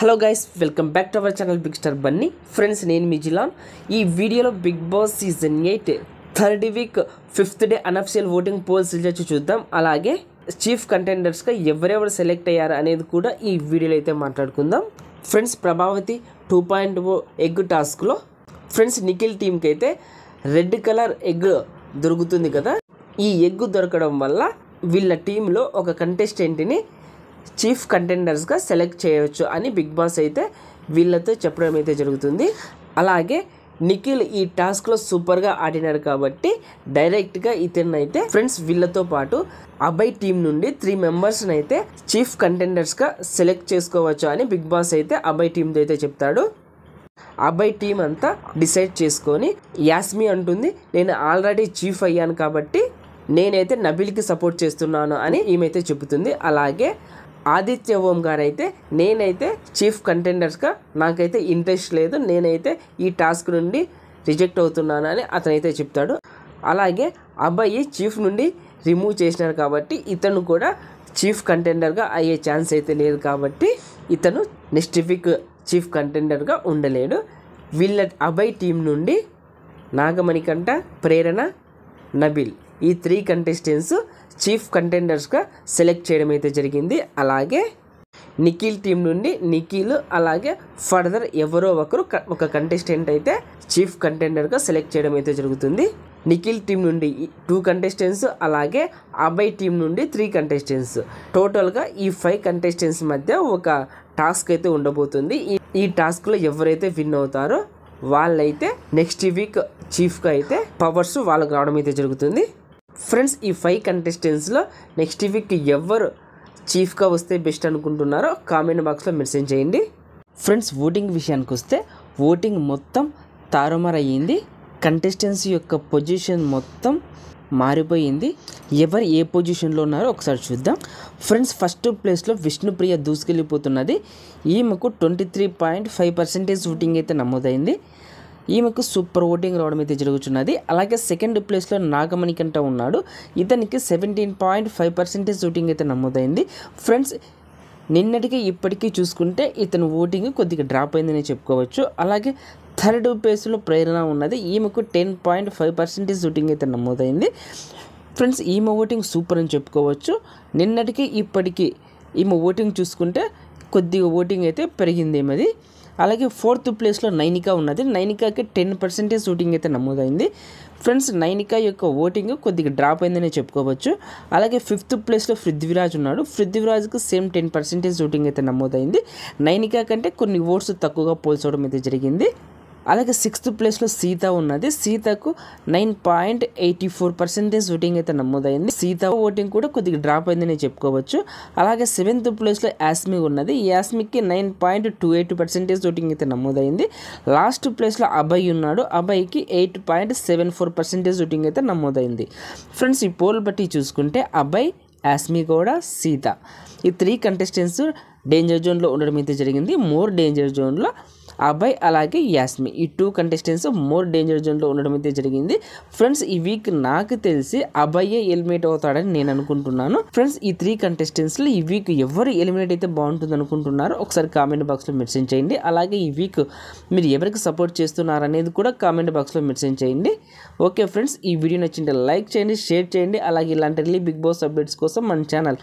Hello guys, welcome back to our channel big star Bunny. Friends, నేను మీ జిలాన్. ఈ వీడియోలో big boss season 8 third week 5th day unofficial voting polls results చూద్దాం. అలాగే chief కంటెండర్స్గా ఎవరెవరు select అయ్యారు అనేది కూడా ఈ వీడియోలో అయితే మాట్లాడుకుందాం. ఫ్రెండ్స్, ప్రభావతి 2.0 ఎగ్ టాస్క్లో ఫ్రెండ్స్ నిఖిల్ టీంకి అయితే రెడ్ కలర్ ఎగ్ దొరుకుతుంది కదా. ఈ ఎగ్ దొరకడం వల్ల వీళ్ళ టీంలో ఒక కంటెస్టెంట్ని చీఫ్ కంటెండర్స్గా సెలెక్ట్ చేయవచ్చు అని బిగ్ బాస్ అయితే వీళ్ళతో చెప్పడం అయితే జరుగుతుంది. అలాగే నిఖిల్ ఈ టాస్క్లో సూపర్గా ఆడినాడు కాబట్టి డైరెక్ట్గా ఇతన్ని అయితే ఫ్రెండ్స్ వీళ్ళతో పాటు అభయ్ టీం నుండి 3 మెంబర్స్ని అయితే చీఫ్ కంటెండర్స్గా సెలెక్ట్ చేసుకోవచ్చు అని బిగ్ బాస్ అయితే అభయ్ టీంతో అయితే చెప్తాడు. అభయ్ టీం అంతా డిసైడ్ చేసుకొని యాస్మి అంటుంది, నేను ఆల్రెడీ చీఫ్ అయ్యాను కాబట్టి నేనైతే నబిల్కి సపోర్ట్ చేస్తున్నాను అని ఈమెతే చెబుతుంది. అలాగే ఆదిత్య ఓం గారు అయితే నేనైతే చీఫ్ కంటెండర్స్గా నాకైతే ఇంట్రెస్ట్ లేదు, నేనైతే ఈ టాస్క్ నుండి రిజెక్ట్ అవుతున్నాను అని అతనైతే చెప్తాడు. అలాగే అబ్బాయి చీఫ్ నుండి రిమూవ్ చేసినారు కాబట్టి ఇతను కూడా చీఫ్ కంటెండర్గా అయ్యే ఛాన్స్ అయితే లేదు కాబట్టి ఇతను నెక్స్ట్ వీక్ చీఫ్ కంటెండర్గా ఉండలేడు. వీళ్ళ అభయ్ టీం నుండి నాగమణికంట, ప్రేరణ, నబిల్ ఈ 3 కంటెస్టెంట్స్ చీఫ్ కంటెండర్స్గా సెలెక్ట్ చేయడం అయితే జరిగింది. అలాగే నిఖిల్ టీం నుండి నిఖిల్ అలాగే ఫర్దర్ ఎవరో ఒక కంటెస్టెంట్ అయితే చీఫ్ కంటెండర్గా సెలెక్ట్ చేయడం అయితే జరుగుతుంది. నిఖిల్ టీం నుండి 2 కంటెస్టెంట్స్ అలాగే అభయ్ టీం నుండి 3 కంటెస్టెంట్స్, టోటల్గా ఈ 5 కంటెస్టెంట్స్ మధ్య ఒక టాస్క్ అయితే ఉండబోతుంది. ఈ టాస్క్లో ఎవరైతే విన్ అవుతారో వాళ్ళైతే నెక్స్ట్ వీక్ చీఫ్గా అయితే పవర్స్ వాళ్ళకి రావడం అయితే జరుగుతుంది. ఫ్రెండ్స్, ఈ 5 కంటెస్టెంట్స్లో నెక్స్ట్ వీక్ ఎవరు చీఫ్గా వస్తే బెస్ట్ అనుకుంటున్నారో కామెంట్ బాక్స్లో మెన్షన్ చేయండి. ఫ్రెండ్స్, ఓటింగ్ విషయానికి వస్తే ఓటింగ్ మొత్తం తారుమారయ్యింది. కంటెస్టెంట్స్ యొక్క పొజిషన్ మొత్తం మారిపోయింది. ఎవరు ఏ పొజిషన్లో ఉన్నారో ఒకసారి చూద్దాం. ఫ్రెండ్స్, ఫస్ట్ ప్లేస్లో విష్ణుప్రియ దూసుకెళ్ళిపోతున్నది. ఈమెకు 23.5% ఓటింగ్ అయితే నమోదైంది. ఈమెకు సూపర్ ఓటింగ్ రావడం అయితే జరుగుతున్నది. అలాగే సెకండ్ ప్లేస్లో నాగమణికంట ఉన్నాడు. ఇతనికి 17.5% ఓటింగ్ అయితే నమోదైంది. ఫ్రెండ్స్, నిన్నటికి ఇప్పటికీ చూసుకుంటే ఇతను ఓటింగ్ కొద్దిగా డ్రాప్ అయిందని చెప్పుకోవచ్చు. అలాగే థర్డ్ ప్లేస్లో ప్రేరణ ఉన్నది. ఈమెకు 10.5% ఓటింగ్ అయితే నమోదైంది. ఫ్రెండ్స్, ఈమె ఓటింగ్ సూపర్ అని చెప్పుకోవచ్చు. నిన్నటికి ఇప్పటికీ ఈమె ఓటింగ్ చూసుకుంటే కొద్దిగా ఓటింగ్ అయితే పెరిగింది ఏమది. అలాగే ఫోర్త్ ప్లేస్లో నైనిక ఉన్నది. నైనికాకి 10% ఓటింగ్ అయితే నమోదైంది. ఫ్రెండ్స్, నైనిక యొక్క ఓటింగ్ కొద్దిగా డ్రాప్ అయిందని చెప్పుకోవచ్చు. అలాగే 5th ప్లేస్లో పృథ్వీరాజ్ ఉన్నాడు. పృథ్వీరాజ్కి సేమ్ 10% ఓటింగ్ అయితే నమోదైంది. నైనిక కంటే కొన్ని ఓట్స్ తక్కువగా పోల్చడం అయితే జరిగింది. అలాగే 6th ప్లేస్లో సీత ఉన్నది. సీతకు 9.84% ఓటింగ్ అయితే నమోదైంది. సీత ఓటింగ్ కూడా కొద్దిగా డ్రాప్ అయిందని చెప్పుకోవచ్చు. అలాగే 7th ప్లేస్లో యాస్మి ఉన్నది. యాస్మికి 9.28% ఓటింగ్ అయితే నమోదైంది. లాస్ట్ ప్లేస్లో అభయ్ ఉన్నాడు. అభయ్కి 8.74% ఓటింగ్ అయితే నమోదైంది. ఫ్రెండ్స్, ఈ పోల్ బట్టి చూసుకుంటే అభయ్, యాస్మి కూడా, సీత ఈ 3 కంటెస్టెంట్స్ డేంజర్ జోన్లో ఉండడం అయితే జరిగింది. మోర్ డేంజర్ జోన్లో అభయ్ అలాగే యాస్మి ఈ 2 కంటెస్టెంట్స్ మోర్ డేంజర్ జోన్లో ఉండడం అయితే జరిగింది. ఫ్రెండ్స్, ఈ వీక్ నాకు తెలిసి అభయ్యే ఎలిమినేట్ అవుతాడని నేను అనుకుంటున్నాను. ఫ్రెండ్స్, ఈ 3 కంటెస్టెంట్స్లో ఈ వీక్ ఎవరు ఎలిమినేట్ అయితే బాగుంటుంది అనుకుంటున్నారో ఒకసారి కామెంట్ బాక్స్లో మెన్షన్ చేయండి. అలాగే ఈ వీక్ మీరు ఎవరికి సపోర్ట్ చేస్తున్నారు అనేది కూడా కామెంట్ బాక్స్లో మెన్షన్ చేయండి. ఓకే ఫ్రెండ్స్, ఈ వీడియో నచ్చింటే లైక్ చేయండి, షేర్ చేయండి. అలాగే ఇలాంటి బిగ్ బాస్ అప్డేట్స్ కోసం మన ఛానల్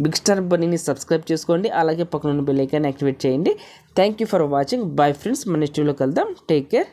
బిగ్ స్టార్ బన్నీని సబ్స్క్రైబ్ చేసుకోండి. అలాగే పక్కన ఉన్న బెల్ ఐకాన్ యాక్టివేట్ చేయండి. Thank you for watching. Bye friends, మన నెక్స్ట్ వీడియోలో కలుద్దాం. Take care.